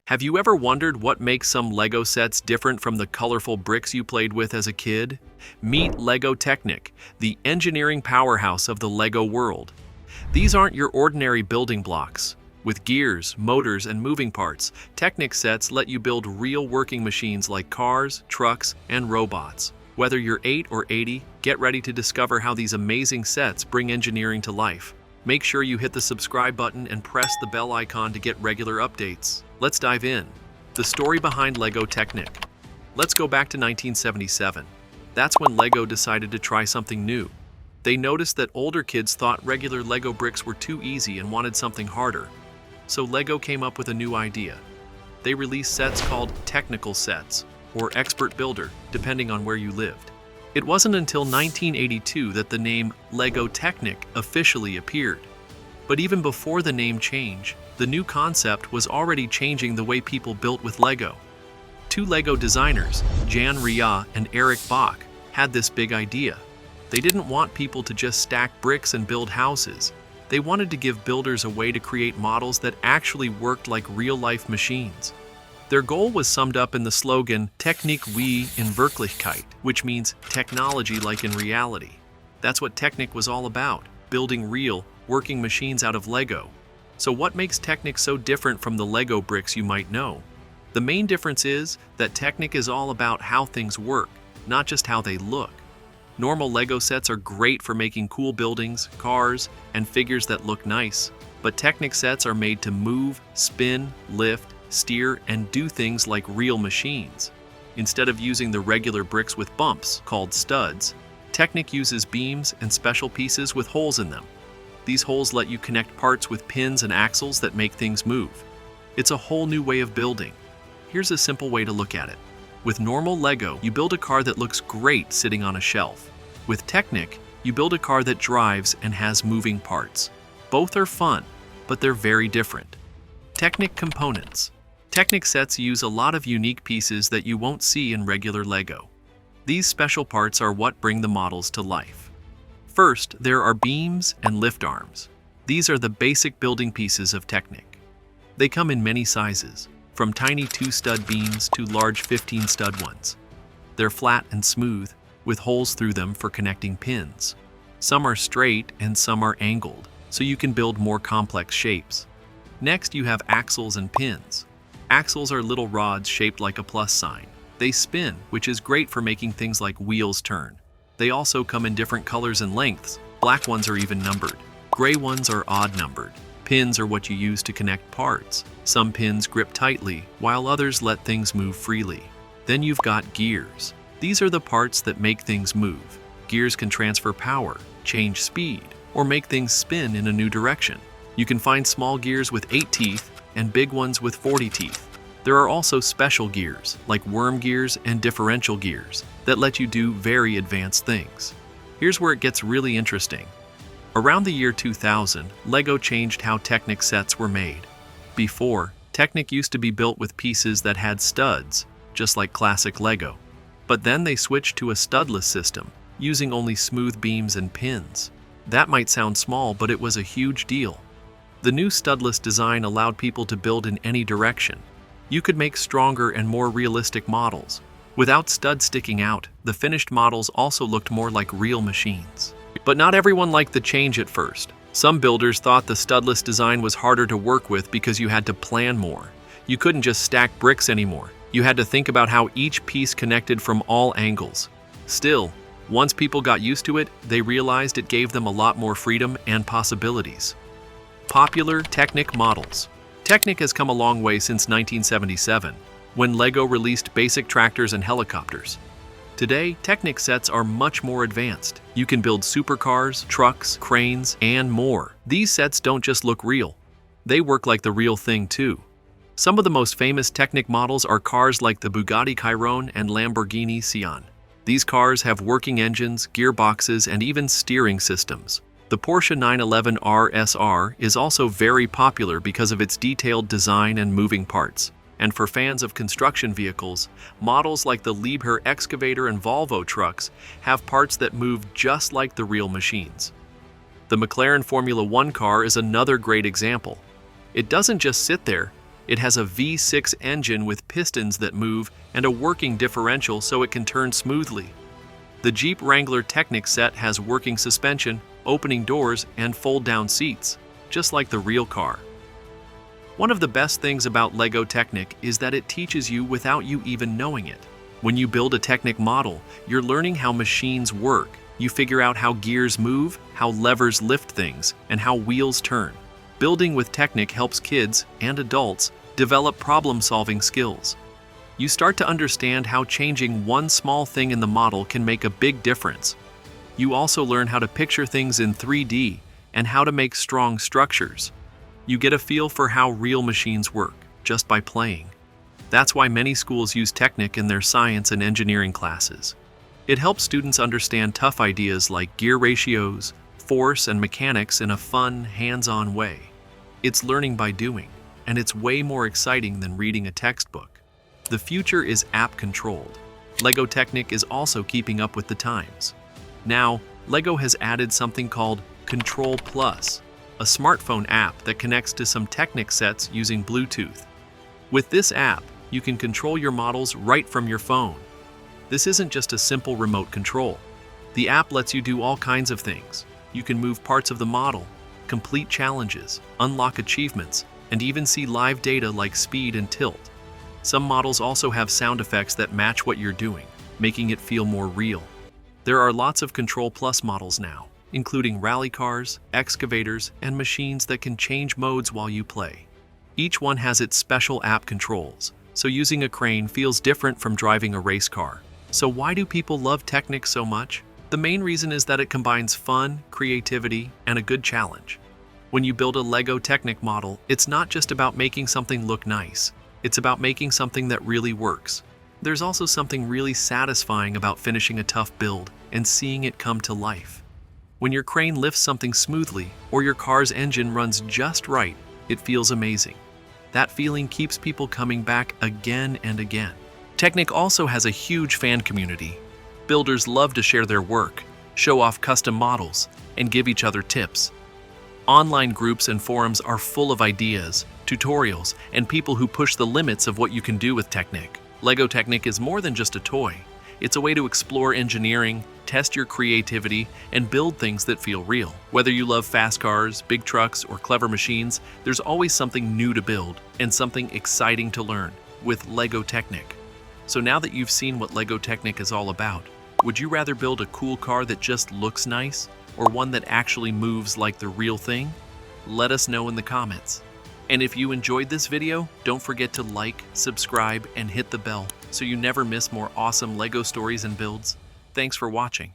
Have you ever wondered what makes some Lego sets different from the colorful bricks you played with as a kid? Meet Lego Technic, the engineering powerhouse of the Lego world. These aren't your ordinary building blocks. With gears, motors, and moving parts, Technic sets let you build real working machines like cars, trucks, and robots. Whether you're 8 or 80, get ready to discover how these amazing sets bring engineering to life. Make sure you hit the subscribe button and press the bell icon to get regular updates. Let's dive in. The story behind Lego Technic. Let's go back to 1977. That's when Lego decided to try something new. They noticed that older kids thought regular Lego bricks were too easy and wanted something harder. So Lego came up with a new idea. They released sets called technical sets, or expert builder, depending on where you lived. It wasn't until 1982 that the name Lego Technic officially appeared. But even before the name change, the new concept was already changing the way people built with Lego. Two Lego designers, Jan Ria and Eric Bach, had this big idea. They didn't want people to just stack bricks and build houses. They wanted to give builders a way to create models that actually worked like real-life machines. Their goal was summed up in the slogan, Technic wie in Wirklichkeit, which means technology like in reality. That's what Technic was all about, building real, working machines out of Lego. So what makes Technic so different from the Lego bricks you might know? The main difference is that Technic is all about how things work, not just how they look. Normal Lego sets are great for making cool buildings, cars, and figures that look nice, but Technic sets are made to move, spin, lift, steer, and do things like real machines. Instead of using the regular bricks with bumps, called studs, Technic uses beams and special pieces with holes in them. These holes let you connect parts with pins and axles that make things move. It's a whole new way of building. Here's a simple way to look at it. With normal Lego, you build a car that looks great sitting on a shelf. With Technic, you build a car that drives and has moving parts. Both are fun, but they're very different. Technic components. Technic sets use a lot of unique pieces that you won't see in regular Lego. These special parts are what bring the models to life. First, there are beams and lift arms. These are the basic building pieces of Technic. They come in many sizes, from tiny 2-stud beams to large 15-stud ones. They're flat and smooth, with holes through them for connecting pins. Some are straight and some are angled, so you can build more complex shapes. Next, you have axles and pins. Axles are little rods shaped like a plus sign. They spin, which is great for making things like wheels turn. They also come in different colors and lengths. Black ones are even numbered. Gray ones are odd numbered. Pins are what you use to connect parts. Some pins grip tightly, while others let things move freely. Then you've got gears. These are the parts that make things move. Gears can transfer power, change speed, or make things spin in a new direction. You can find small gears with 8 teeth and big ones with 40 teeth. There are also special gears, like worm gears and differential gears, that let you do very advanced things. Here's where it gets really interesting. Around the year 2000, Lego changed how Technic sets were made. Before, Technic used to be built with pieces that had studs, just like classic Lego. But then they switched to a studless system, using only smooth beams and pins. That might sound small, but it was a huge deal. The new studless design allowed people to build in any direction. You could make stronger and more realistic models. Without studs sticking out, the finished models also looked more like real machines. But not everyone liked the change at first. Some builders thought the studless design was harder to work with because you had to plan more. You couldn't just stack bricks anymore. You had to think about how each piece connected from all angles. Still, once people got used to it, they realized it gave them a lot more freedom and possibilities. Popular Technic models. Technic has come a long way since 1977, when Lego released basic tractors and helicopters. Today, Technic sets are much more advanced. You can build supercars, trucks, cranes, and more. These sets don't just look real. They work like the real thing too. Some of the most famous Technic models are cars like the Bugatti Chiron and Lamborghini Sian. These cars have working engines, gearboxes, and even steering systems. The Porsche 911 RSR is also very popular because of its detailed design and moving parts. And for fans of construction vehicles, models like the Liebherr excavator and Volvo trucks have parts that move just like the real machines. The McLaren Formula One car is another great example. It doesn't just sit there, It has a V6 engine with pistons that move and a working differential so it can turn smoothly. The Jeep Wrangler Technic set has working suspension, opening doors, and fold-down seats, just like the real car. One of the best things about LEGO Technic is that it teaches you without you even knowing it. When you build a Technic model, you're learning how machines work. You figure out how gears move, how levers lift things, and how wheels turn. Building with Technic helps kids and adults develop problem-solving skills. You start to understand how changing one small thing in the model can make a big difference. You also learn how to picture things in 3D and how to make strong structures. You get a feel for how real machines work just by playing. That's why many schools use Technic in their science and engineering classes. It helps students understand tough ideas like gear ratios, force, and mechanics in a fun, hands-on way. It's learning by doing, and it's way more exciting than reading a textbook. The future is app-controlled. LEGO Technic is also keeping up with the times. Now, LEGO has added something called Control Plus, a smartphone app that connects to some Technic sets using Bluetooth. With this app, you can control your models right from your phone. This isn't just a simple remote control. The app lets you do all kinds of things. You can move parts of the model, complete challenges, unlock achievements, and even see live data like speed and tilt. Some models also have sound effects that match what you're doing, making it feel more real. There are lots of Control Plus models now, including rally cars, excavators, and machines that can change modes while you play. Each one has its special app controls, so using a crane feels different from driving a race car. So why do people love Technic so much? The main reason is that it combines fun, creativity, and a good challenge. When you build a LEGO Technic model, it's not just about making something look nice. It's about making something that really works. There's also something really satisfying about finishing a tough build and seeing it come to life. When your crane lifts something smoothly or your car's engine runs just right, it feels amazing. That feeling keeps people coming back again and again. Technic also has a huge fan community. Builders love to share their work, show off custom models, and give each other tips. Online groups and forums are full of ideas, tutorials, and people who push the limits of what you can do with Technic. LEGO Technic is more than just a toy. It's a way to explore engineering, test your creativity, and build things that feel real. Whether you love fast cars, big trucks, or clever machines, there's always something new to build and something exciting to learn with LEGO Technic. So now that you've seen what LEGO Technic is all about, would you rather build a cool car that just looks nice or one that actually moves like the real thing? Let us know in the comments. And if you enjoyed this video, don't forget to like, subscribe, and hit the bell so you never miss more awesome LEGO stories and builds. Thanks for watching.